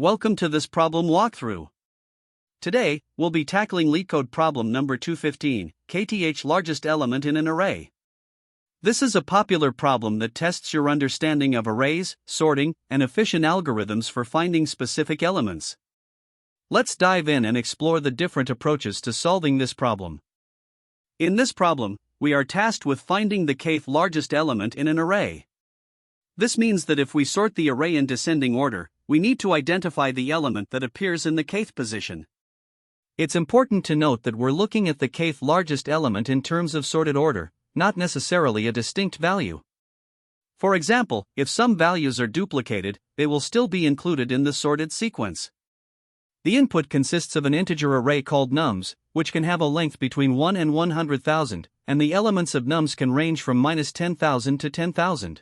Welcome to this problem walkthrough. Today, we'll be tackling LeetCode problem number 215, kth largest element in an array. This is a popular problem that tests your understanding of arrays, sorting, and efficient algorithms for finding specific elements. Let's dive in and explore the different approaches to solving this problem. In this problem, we are tasked with finding the kth largest element in an array. This means that if we sort the array in descending order, we need to identify the element that appears in the kth position. It's important to note that we're looking at the kth largest element in terms of sorted order, not necessarily a distinct value. For example, if some values are duplicated, they will still be included in the sorted sequence. The input consists of an integer array called nums, which can have a length between 1 and 100,000, and the elements of nums can range from -10,000 to 10,000.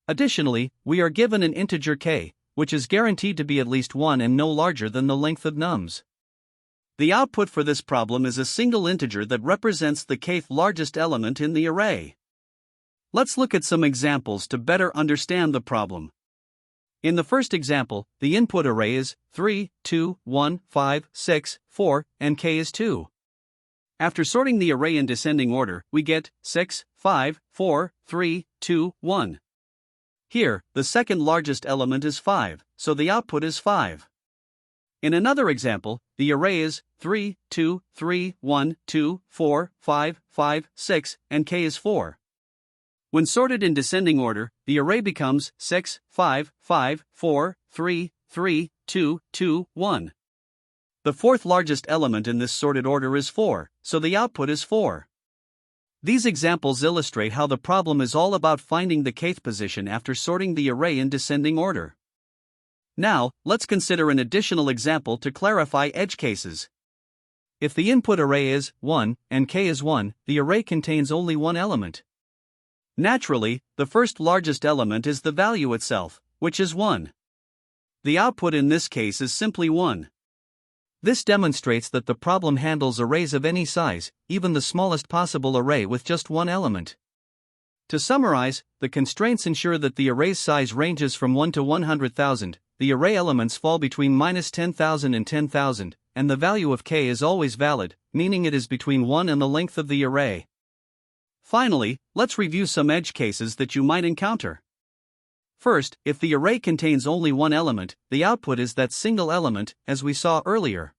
Additionally, we are given an integer k, which is guaranteed to be at least 1 and no larger than the length of nums. The output for this problem is a single integer that represents the kth largest element in the array. Let's look at some examples to better understand the problem. In the first example, the input array is 3, 2, 1, 5, 6, 4, and k is 2. After sorting the array in descending order, we get 6, 5, 4, 3, 2, 1. Here, the second largest element is 5, so the output is 5. In another example, the array is 3, 2, 3, 1, 2, 4, 5, 5, 6, and k is 4. When sorted in descending order, the array becomes 6, 5, 5, 4, 3, 3, 2, 2, 1. The fourth largest element in this sorted order is 4, so the output is 4. These examples illustrate how the problem is all about finding the kth position after sorting the array in descending order. Now, let's consider an additional example to clarify edge cases. If the input array is 1 and k is 1, the array contains only one element. Naturally, the first largest element is the value itself, which is 1. The output in this case is simply 1. This demonstrates that the problem handles arrays of any size, even the smallest possible array with just one element. To summarize, the constraints ensure that the array's size ranges from 1 to 100,000, the array elements fall between -10,000 and 10,000, and the value of k is always valid, meaning it is between 1 and the length of the array. Finally, let's review some edge cases that you might encounter. First, if the array contains only one element, the output is that single element, as we saw earlier.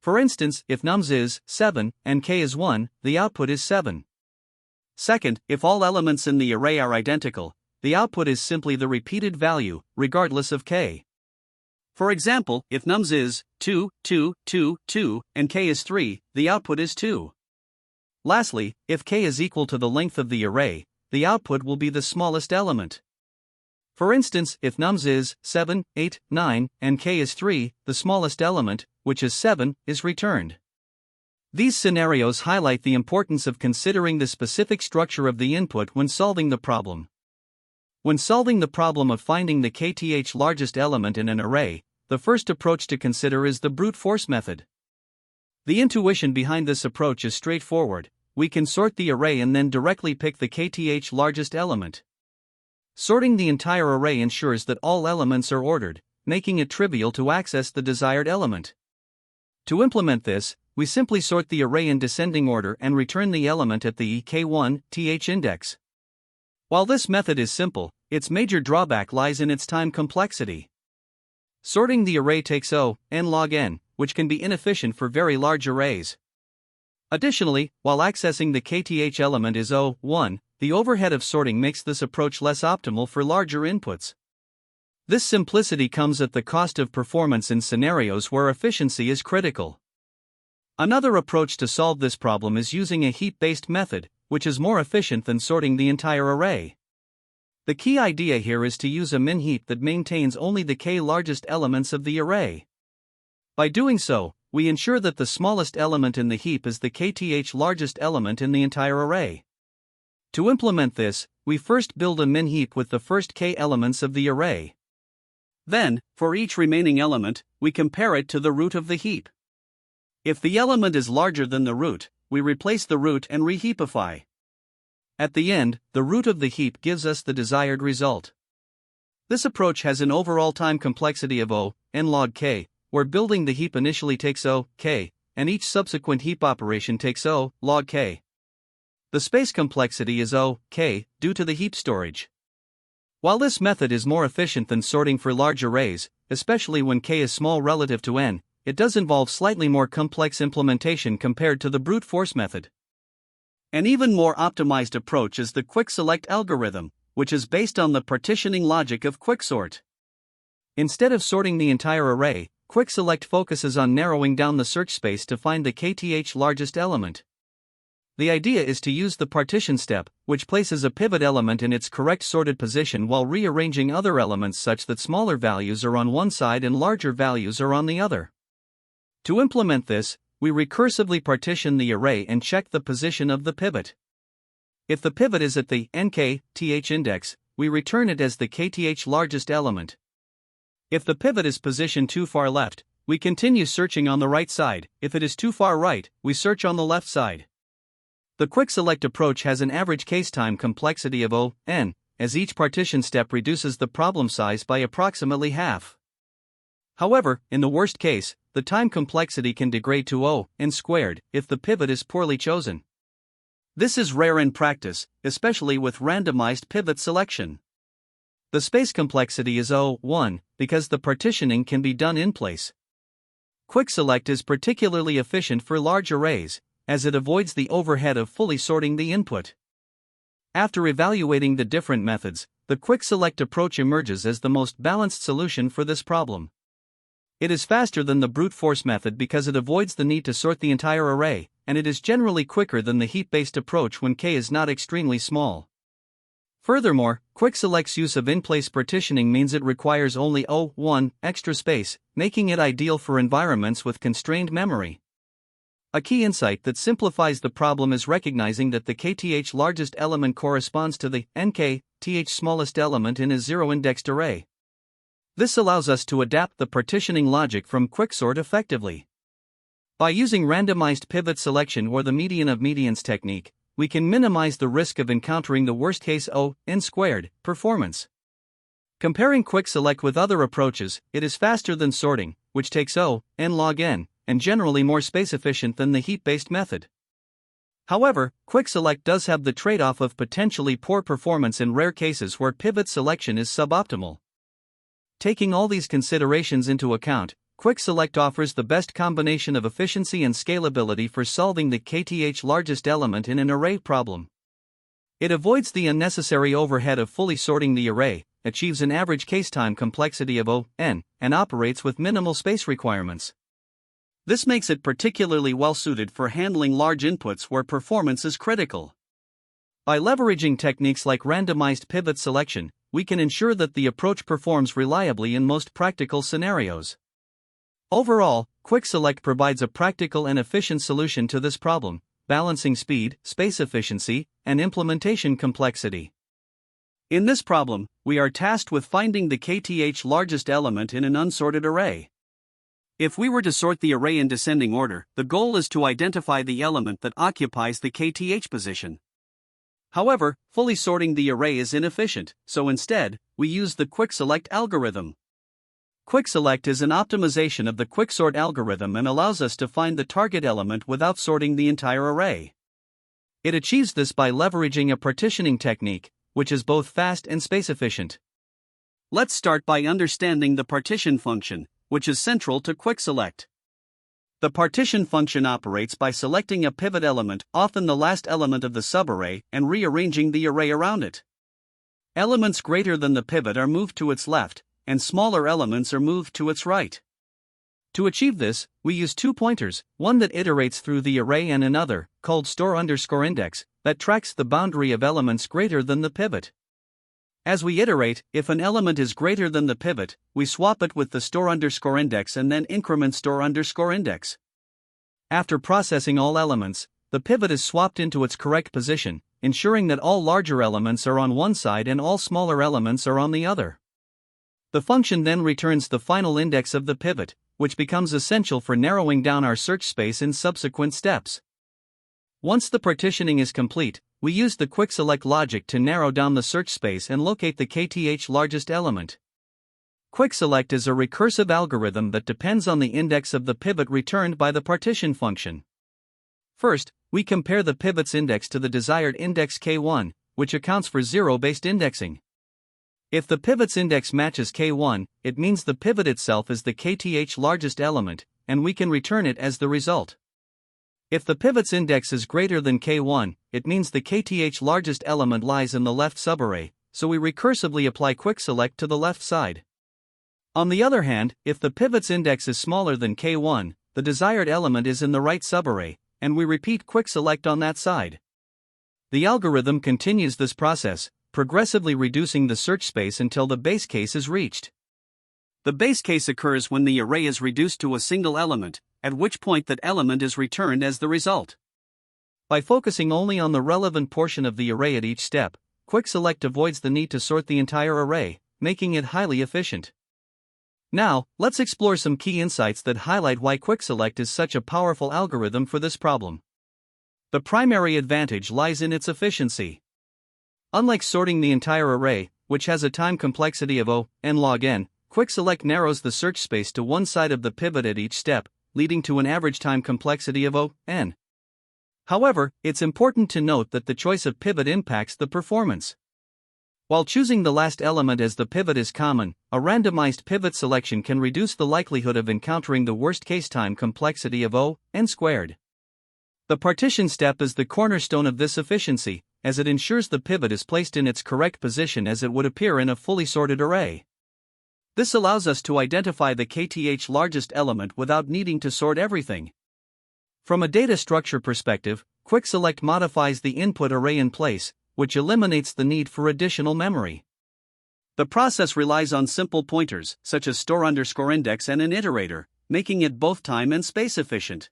For instance, if nums is 7 and k is 1, the output is 7. Second, if all elements in the array are identical, the output is simply the repeated value, regardless of k. For example, if nums is 2, 2, 2, 2, and k is 3, the output is 2. Lastly, if k is equal to the length of the array, the output will be the smallest element. For instance, if nums is 7, 8, 9, and k is 3, the smallest element, which is 7, is returned. These scenarios highlight the importance of considering the specific structure of the input when solving the problem. When solving the problem of finding the kth largest element in an array, the first approach to consider is the brute force method. The intuition behind this approach is straightforward. We can sort the array and then directly pick the kth largest element. Sorting the entire array ensures that all elements are ordered, making it trivial to access the desired element. To implement this, we simply sort the array in descending order and return the element at the k1th index. While this method is simple, its major drawback lies in its time complexity. Sorting the array takes n log n, which can be inefficient for very large arrays. Additionally, while accessing the kth element is 1, the overhead of sorting makes this approach less optimal for larger inputs. This simplicity comes at the cost of performance in scenarios where efficiency is critical. Another approach to solve this problem is using a heap-based method, which is more efficient than sorting the entire array. The key idea here is to use a min heap that maintains only the k largest elements of the array. By doing so, we ensure that the smallest element in the heap is the kth largest element in the entire array. To implement this, we first build a min heap with the first k elements of the array. Then, for each remaining element, we compare it to the root of the heap. If the element is larger than the root, we replace the root and reheapify. At the end, the root of the heap gives us the desired result. This approach has an overall time complexity of O, n log k, where building the heap initially takes O, k, and each subsequent heap operation takes O, log k. The space complexity is O, k, due to the heap storage. While this method is more efficient than sorting for large arrays, especially when k is small relative to n, it does involve slightly more complex implementation compared to the brute force method. An even more optimized approach is the quick select algorithm, which is based on the partitioning logic of quicksort. Instead of sorting the entire array, quick select focuses on narrowing down the search space to find the kth largest element. The idea is to use the partition step, which places a pivot element in its correct sorted position while rearranging other elements such that smaller values are on one side and larger values are on the other. To implement this, we recursively partition the array and check the position of the pivot. If the pivot is at the nkth index, we return it as the kth largest element. If the pivot is positioned too far left, we continue searching on the right side. If it is too far right, we search on the left side. The quick select approach has an average case time complexity of O, n, as each partition step reduces the problem size by approximately half. However, in the worst case, the time complexity can degrade to O, n squared, if the pivot is poorly chosen. This is rare in practice, especially with randomized pivot selection. The space complexity is O, 1, because the partitioning can be done in place. Quick select is particularly efficient for large arrays, as it avoids the overhead of fully sorting the input. After evaluating the different methods, the quick select approach emerges as the most balanced solution for this problem. It is faster than the brute force method because it avoids the need to sort the entire array, and it is generally quicker than the heap-based approach when k is not extremely small. Furthermore, quick select's use of in-place partitioning means it requires only O1 extra space, making it ideal for environments with constrained memory. A key insight that simplifies the problem is recognizing that the kth largest element corresponds to the nkth smallest element in a zero-indexed array. This allows us to adapt the partitioning logic from quicksort effectively. By using randomized pivot selection or the median of medians technique, we can minimize the risk of encountering the worst-case O, n squared, performance. Comparing quick select with other approaches, it is faster than sorting, which takes O, n log n, and generally more space efficient than the heap-based method. However, quick select does have the trade-off of potentially poor performance in rare cases where pivot selection is suboptimal. Taking all these considerations into account, quick select offers the best combination of efficiency and scalability for solving the kth largest element in an array problem. It avoids the unnecessary overhead of fully sorting the array, achieves an average case time complexity of O, n, and operates with minimal space requirements. This makes it particularly well-suited for handling large inputs where performance is critical. By leveraging techniques like randomized pivot selection, we can ensure that the approach performs reliably in most practical scenarios. Overall, quick select provides a practical and efficient solution to this problem, balancing speed, space efficiency, and implementation complexity. In this problem, we are tasked with finding the kth largest element in an unsorted array. If we were to sort the array in descending order, the goal is to identify the element that occupies the kth position. However, fully sorting the array is inefficient, so instead, we use the quick select algorithm. Quick select is an optimization of the quicksort algorithm and allows us to find the target element without sorting the entire array. It achieves this by leveraging a partitioning technique, which is both fast and space efficient. Let's start by understanding the partition function, which is central to quick select. The partition function operates by selecting a pivot element, often the last element of the subarray, and rearranging the array around it. Elements greater than the pivot are moved to its left, and smaller elements are moved to its right. To achieve this, we use two pointers, one that iterates through the array and another, called store_index, that tracks the boundary of elements greater than the pivot. As we iterate, if an element is greater than the pivot, we swap it with the store_index and then increment store_index. After processing all elements, the pivot is swapped into its correct position, ensuring that all larger elements are on one side and all smaller elements are on the other. The function then returns the final index of the pivot, which becomes essential for narrowing down our search space in subsequent steps. Once the partitioning is complete, we use the quick select logic to narrow down the search space and locate the kth largest element. Quick select is a recursive algorithm that depends on the index of the pivot returned by the partition function. First, we compare the pivot's index to the desired index k1, which accounts for zero-based indexing. If the pivot's index matches k1, it means the pivot itself is the kth largest element, and we can return it as the result. If the pivot's index is greater than k1, it means the kth largest element lies in the left subarray, so we recursively apply quick select to the left side. On the other hand, if the pivot's index is smaller than k1, the desired element is in the right subarray, and we repeat quick select on that side. The algorithm continues this process, progressively reducing the search space until the base case is reached. The base case occurs when the array is reduced to a single element, at which point that element is returned as the result. By focusing only on the relevant portion of the array at each step, quick select avoids the need to sort the entire array, making it highly efficient. Now, let's explore some key insights that highlight why quick select is such a powerful algorithm for this problem. The primary advantage lies in its efficiency. Unlike sorting the entire array, which has a time complexity of O(n log n), quick select narrows the search space to one side of the pivot at each step, leading to an average time complexity of O(n). However, it's important to note that the choice of pivot impacts the performance. While choosing the last element as the pivot is common, a randomized pivot selection can reduce the likelihood of encountering the worst-case time complexity of O(n squared). The partition step is the cornerstone of this efficiency, as it ensures the pivot is placed in its correct position as it would appear in a fully sorted array. This allows us to identify the kth largest element without needing to sort everything. From a data structure perspective, quick select modifies the input array in place, which eliminates the need for additional memory. The process relies on simple pointers, such as store_index and an iterator, making it both time and space efficient.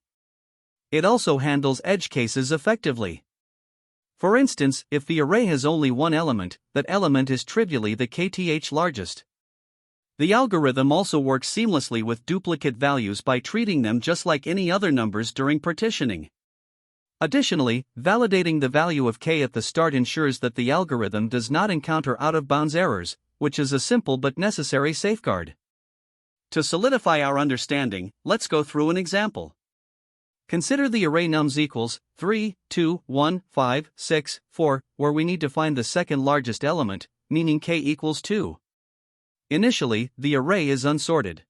It also handles edge cases effectively. For instance, if the array has only one element, that element is trivially the kth largest. The algorithm also works seamlessly with duplicate values by treating them just like any other numbers during partitioning. Additionally, validating the value of k at the start ensures that the algorithm does not encounter out-of-bounds errors, which is a simple but necessary safeguard. To solidify our understanding, let's go through an example. Consider the array nums equals 3, 2, 1, 5, 6, 4, where we need to find the second largest element, meaning k equals 2. Initially, the array is unsorted.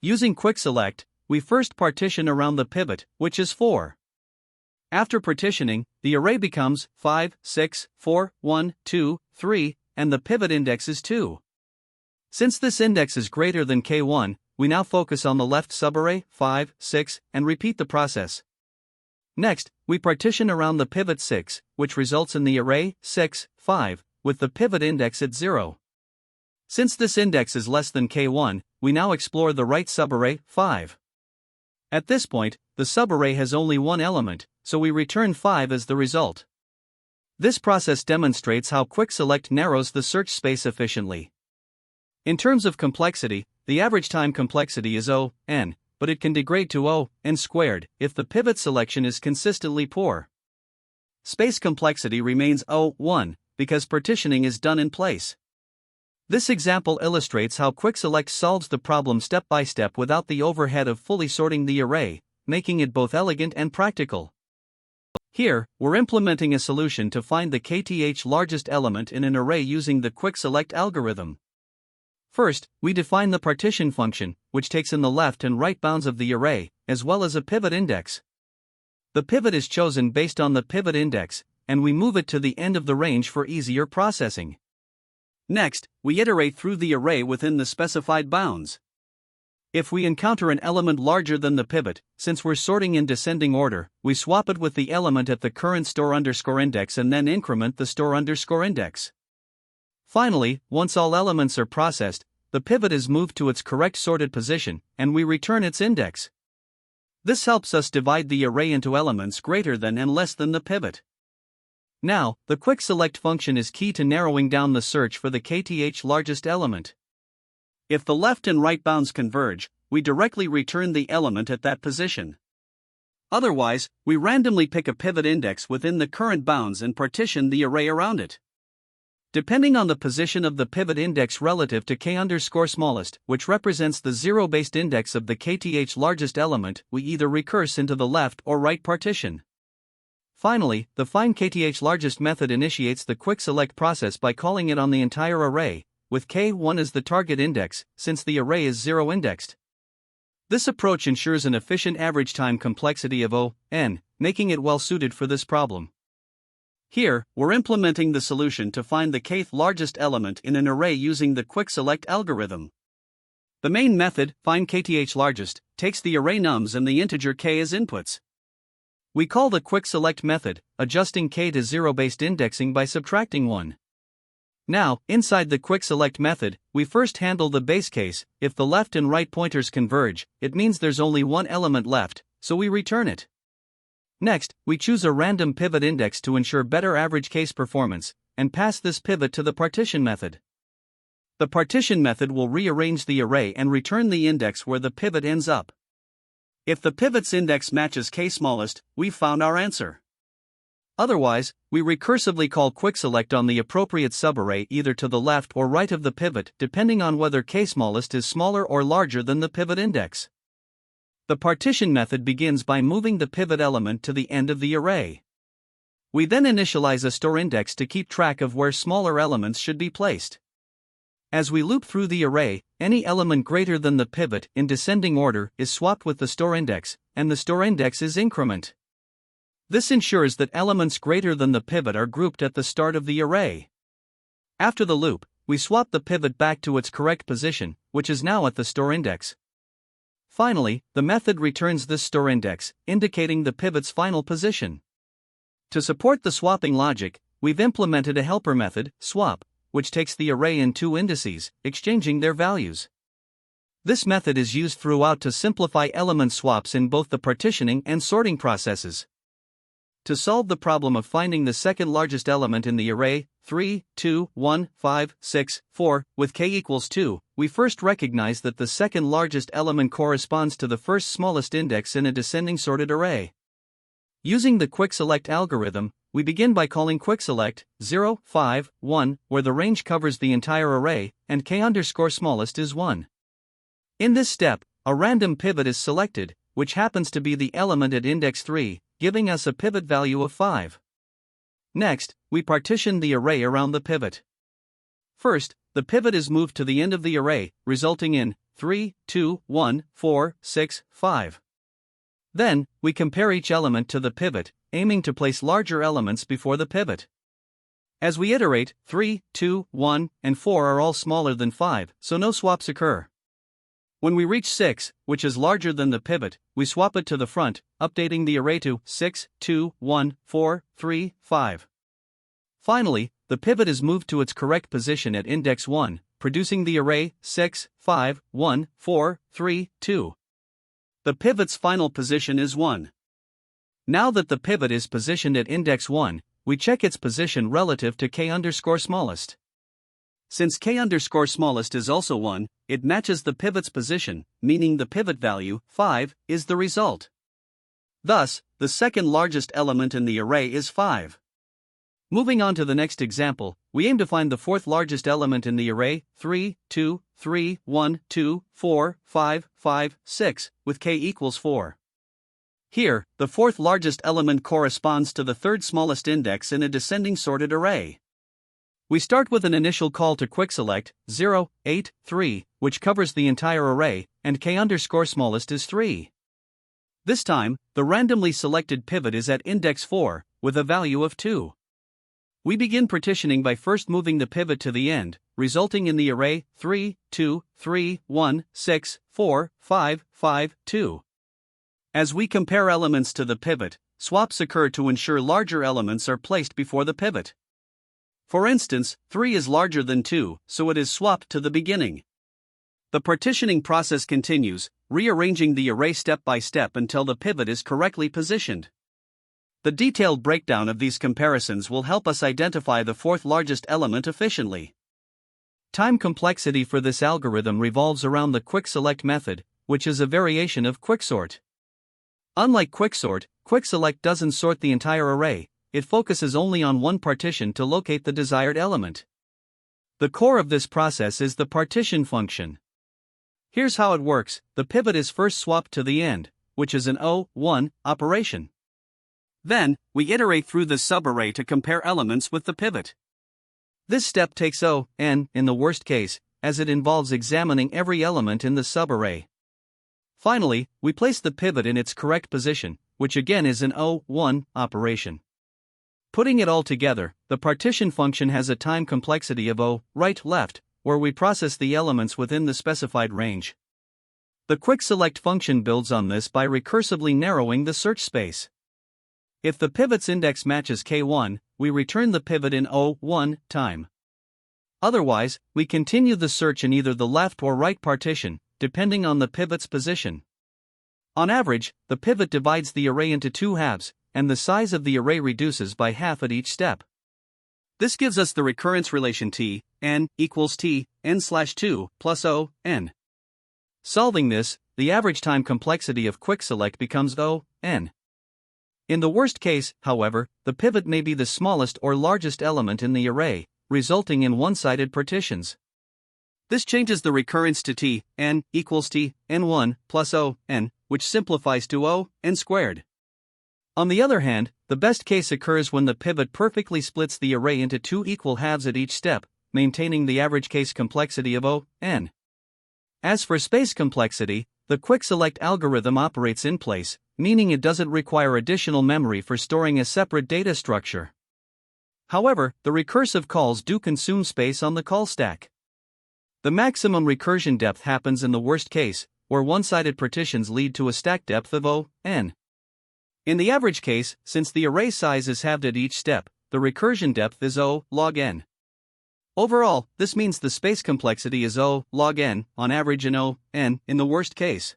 Using quick select, we first partition around the pivot, which is 4. After partitioning, the array becomes 5, 6, 4, 1, 2, 3, and the pivot index is 2. Since this index is greater than k1, we now focus on the left subarray, 5, 6, and repeat the process. Next, we partition around the pivot 6, which results in the array 6, 5, with the pivot index at 0. Since this index is less than k1, we now explore the right subarray, 5. At this point, the subarray has only one element, so we return 5 as the result. This process demonstrates how quick select narrows the search space efficiently. In terms of complexity, the average time complexity is O(n), but it can degrade to O(n squared if the pivot selection is consistently poor. Space complexity remains O(1) because partitioning is done in place. This example illustrates how quick select solves the problem step by step without the overhead of fully sorting the array, making it both elegant and practical. Here, we're implementing a solution to find the kth largest element in an array using the quick select algorithm. First, we define the partition function, which takes in the left and right bounds of the array, as well as a pivot index. The pivot is chosen based on the pivot index, and we move it to the end of the range for easier processing. Next, we iterate through the array within the specified bounds. If we encounter an element larger than the pivot, since we're sorting in descending order, we swap it with the element at the current store_index and then increment the store_index. Finally, once all elements are processed, the pivot is moved to its correct sorted position, and we return its index. This helps us divide the array into elements greater than and less than the pivot. Now, the quick select function is key to narrowing down the search for the kth largest element. If the left and right bounds converge, we directly return the element at that position. Otherwise, we randomly pick a pivot index within the current bounds and partition the array around it. Depending on the position of the pivot index relative to k_smallest, which represents the zero-based index of the kth largest element, we either recurse into the left or right partition. Finally, the find kth largest method initiates the quick select process by calling it on the entire array, with k1 as the target index, since the array is zero-indexed. This approach ensures an efficient average time complexity of O(n), making it well suited for this problem. Here, we're implementing the solution to find the kth largest element in an array using the quick select algorithm. The main method, find kth largest, takes the array nums and the integer k as inputs. We call the quick select method, adjusting k to zero-based indexing by subtracting 1. Now, inside the quick select method, we first handle the base case. If the left and right pointers converge, it means there's only one element left, so we return it. Next, we choose a random pivot index to ensure better average case performance, and pass this pivot to the partition method. The partition method will rearrange the array and return the index where the pivot ends up. If the pivot's index matches k_smallest, we've found our answer. Otherwise, we recursively call quickselect on the appropriate subarray either to the left or right of the pivot, depending on whether k_smallest is smaller or larger than the pivot index. The partition method begins by moving the pivot element to the end of the array. We then initialize a store index to keep track of where smaller elements should be placed. As we loop through the array, any element greater than the pivot in descending order is swapped with the store index, and the store index is increment. This ensures that elements greater than the pivot are grouped at the start of the array. After the loop, we swap the pivot back to its correct position, which is now at the store index. Finally, the method returns this store index, indicating the pivot's final position. To support the swapping logic, we've implemented a helper method, swap, which takes the array in two indices, exchanging their values. This method is used throughout to simplify element swaps in both the partitioning and sorting processes. To solve the problem of finding the second largest element in the array, 3, 2, 1, 5, 6, 4, with k equals 2, we first recognize that the second largest element corresponds to the first smallest index in a descending sorted array. Using the quick select algorithm, we begin by calling quickselect 0, 5, 1, where the range covers the entire array, and k_smallest is 1. In this step, a random pivot is selected, which happens to be the element at index 3, giving us a pivot value of 5. Next, we partition the array around the pivot. First, the pivot is moved to the end of the array, resulting in 3, 2, 1, 4, 6, 5. Then, we compare each element to the pivot, aiming to place larger elements before the pivot. As we iterate, 3, 2, 1, and 4 are all smaller than 5, so no swaps occur. When we reach 6, which is larger than the pivot, we swap it to the front, updating the array to 6, 2, 1, 4, 3, 5. Finally, the pivot is moved to its correct position at index 1, producing the array 6, 5, 1, 4, 3, 2. The pivot's final position is 1. Now that the pivot is positioned at index 1, we check its position relative to k_smallest. Since k_smallest is also 1, it matches the pivot's position, meaning the pivot value, 5, is the result. Thus, the second largest element in the array is 5. Moving on to the next example, we aim to find the fourth largest element in the array, 3, 2, 3, 1, 2, 4, 5, 5, 6, with k equals 4. Here, the fourth largest element corresponds to the third smallest index in a descending sorted array. We start with an initial call to quickselect 0, 8, 3, which covers the entire array, and k_smallest is 3. This time, the randomly selected pivot is at index 4, with a value of 2. We begin partitioning by first moving the pivot to the end, resulting in the array 3, 2, 3, 1, 6, 4, 5, 5, 2. As we compare elements to the pivot, swaps occur to ensure larger elements are placed before the pivot. For instance, 3 is larger than 2, so it is swapped to the beginning. The partitioning process continues, rearranging the array step by step until the pivot is correctly positioned. The detailed breakdown of these comparisons will help us identify the fourth largest element efficiently. Time complexity for this algorithm revolves around the quick select method, which is a variation of quicksort. Unlike quicksort, quickselect doesn't sort the entire array, it focuses only on one partition to locate the desired element. The core of this process is the partition function. Here's how it works: the pivot is first swapped to the end, which is an O1 operation. Then, we iterate through the subarray to compare elements with the pivot. This step takes O(n) in the worst case, as it involves examining every element in the subarray. Finally, we place the pivot in its correct position, which again is an O1 operation. Putting it all together, the partition function has a time complexity of O, right, left, where we process the elements within the specified range. The quickselect function builds on this by recursively narrowing the search space. If the pivot's index matches K1, we return the pivot in O1 time. Otherwise, we continue the search in either the left or right partition, depending on the pivot's position. On average, the pivot divides the array into two halves, and the size of the array reduces by half at each step. This gives us the recurrence relation T, n equals T, n/2 plus O, n. Solving this, the average time complexity of quickselect becomes O, n. In the worst case, however, the pivot may be the smallest or largest element in the array, resulting in one-sided partitions. This changes the recurrence to T, n equals T, n1 plus O, n, which simplifies to O, n squared. On the other hand, the best case occurs when the pivot perfectly splits the array into two equal halves at each step, maintaining the average case complexity of O, n. As for space complexity, the quickselect algorithm operates in place, meaning it doesn't require additional memory for storing a separate data structure. However, the recursive calls do consume space on the call stack. The maximum recursion depth happens in the worst case, where one-sided partitions lead to a stack depth of O, n. In the average case, since the array size is halved at each step, the recursion depth is O log n. Overall, this means the space complexity is O log n, on average, and O, n, in the worst case.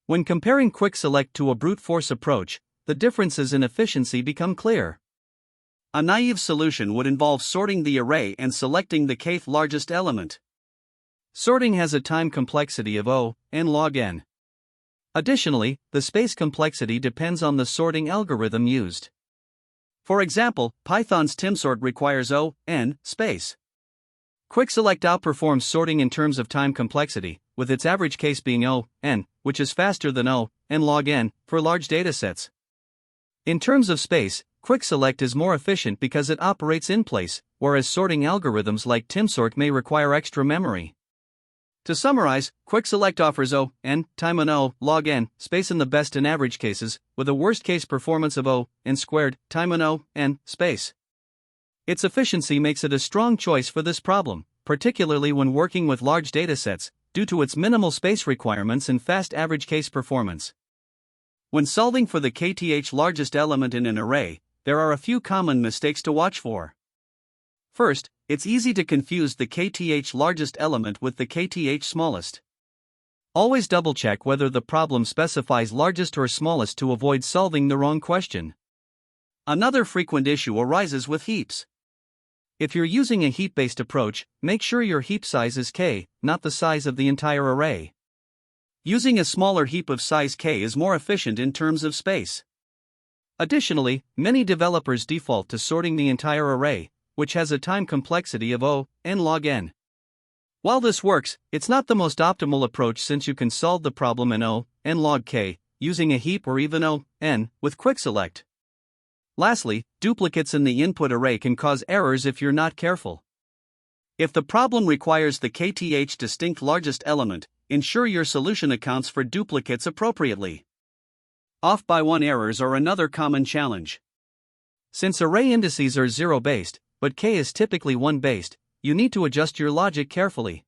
When comparing quickselect to a brute force approach, the differences in efficiency become clear. A naive solution would involve sorting the array and selecting the kth largest element. Sorting has a time complexity of O, n log n. Additionally, the space complexity depends on the sorting algorithm used. For example, Python's timsort requires O, n, space. Quickselect outperforms sorting in terms of time complexity, with its average case being O, n, which is faster than O, n log n, for large datasets. In terms of space, quickselect is more efficient because it operates in place, whereas sorting algorithms like timsort may require extra memory. To summarize, quickselect offers O, n, time on O, log n, space in the best and average cases, with a worst-case performance of O, n squared, time on O, n, space. Its efficiency makes it a strong choice for this problem, particularly when working with large datasets, due to its minimal space requirements and fast average case performance. When solving for the kth largest element in an array, there are a few common mistakes to watch for. First, it's easy to confuse the kth largest element with the kth smallest. Always double-check whether the problem specifies largest or smallest to avoid solving the wrong question. Another frequent issue arises with heaps. If you're using a heap-based approach, make sure your heap size is k, not the size of the entire array. Using a smaller heap of size k is more efficient in terms of space. Additionally, many developers default to sorting the entire array, which has a time complexity of O, n log n. While this works, it's not the most optimal approach since you can solve the problem in O, n log k, using a heap or even O, n, with quickselect. Lastly, duplicates in the input array can cause errors if you're not careful. If the problem requires the kth distinct largest element, ensure your solution accounts for duplicates appropriately. Off by one errors are another common challenge. Since array indices are zero-based, but k is typically 1-based, you need to adjust your logic carefully.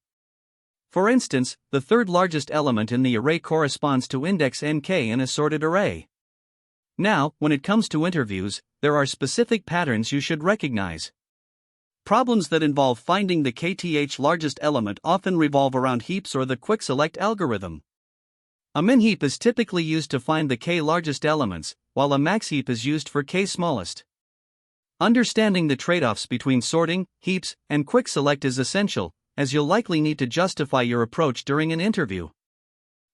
For instance, the third largest element in the array corresponds to index nk in a sorted array. Now, when it comes to interviews, there are specific patterns you should recognize. Problems that involve finding the kth largest element often revolve around heaps or the quickselect algorithm. A min heap is typically used to find the k largest elements, while a max heap is used for k smallest. Understanding the trade-offs between sorting, heaps, and quickselect is essential, as you'll likely need to justify your approach during an interview.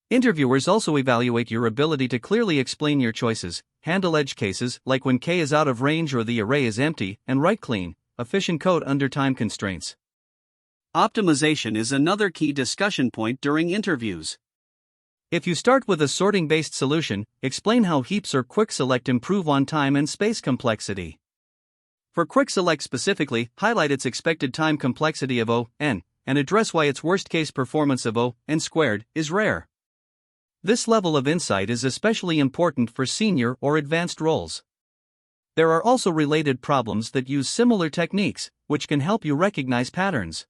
Interviewers also evaluate your ability to clearly explain your choices, handle edge cases like when k is out of range or the array is empty, and write clean, efficient code under time constraints. Optimization is another key discussion point during interviews. If you start with a sorting-based solution, explain how heaps or quick select improve on time and space complexity. For quick select specifically, highlight its expected time complexity of O(n), and address why its worst-case performance of O(n²) is rare. This level of insight is especially important for senior or advanced roles. There are also related problems that use similar techniques, which can help you recognize patterns.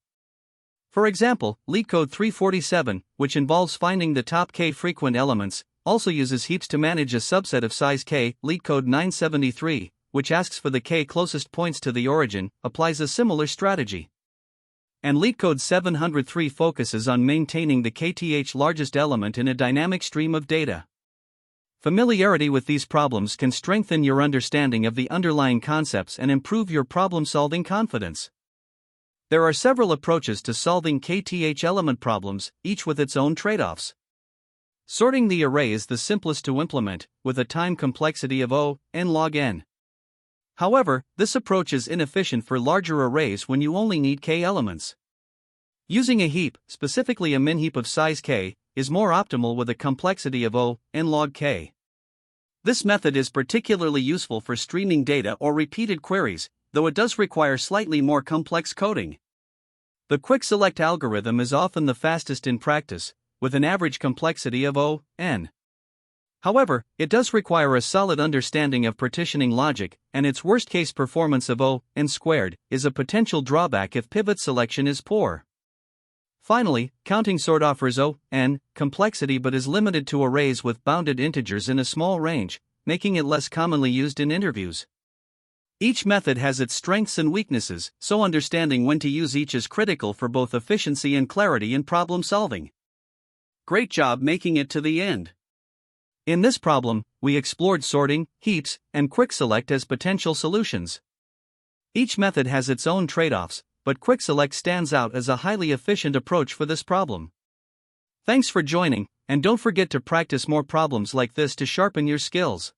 For example, LeetCode 347, which involves finding the top k frequent elements, also uses heaps to manage a subset of size k. LeetCode 973, which asks for the k closest points to the origin, applies a similar strategy. And LeetCode 703 focuses on maintaining the kth largest element in a dynamic stream of data. Familiarity with these problems can strengthen your understanding of the underlying concepts and improve your problem-solving confidence. There are several approaches to solving kth element problems, each with its own trade-offs. Sorting the array is the simplest to implement, with a time complexity of O(n log n). However, this approach is inefficient for larger arrays when you only need k elements. Using a heap, specifically a min-heap of size k, is more optimal with a complexity of O(n log k). This method is particularly useful for streaming data or repeated queries, though it does require slightly more complex coding. The quick select algorithm is often the fastest in practice, with an average complexity of O(n). However, it does require a solid understanding of partitioning logic, and its worst-case performance of O(n²) is a potential drawback if pivot selection is poor. Finally, counting sort offers O(n) complexity but is limited to arrays with bounded integers in a small range, making it less commonly used in interviews. Each method has its strengths and weaknesses, so understanding when to use each is critical for both efficiency and clarity in problem solving. Great job making it to the end. In this problem, we explored sorting, heaps, and quick select as potential solutions. Each method has its own trade-offs, but quick select stands out as a highly efficient approach for this problem. Thanks for joining, and don't forget to practice more problems like this to sharpen your skills.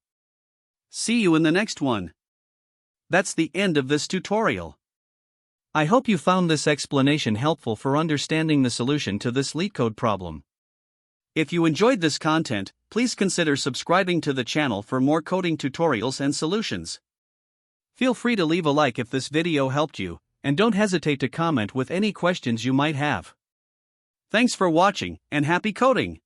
See you in the next one. That's the end of this tutorial. I hope you found this explanation helpful for understanding the solution to this LeetCode problem. If you enjoyed this content, please consider subscribing to the channel for more coding tutorials and solutions. Feel free to leave a like if this video helped you, and don't hesitate to comment with any questions you might have. Thanks for watching, and happy coding!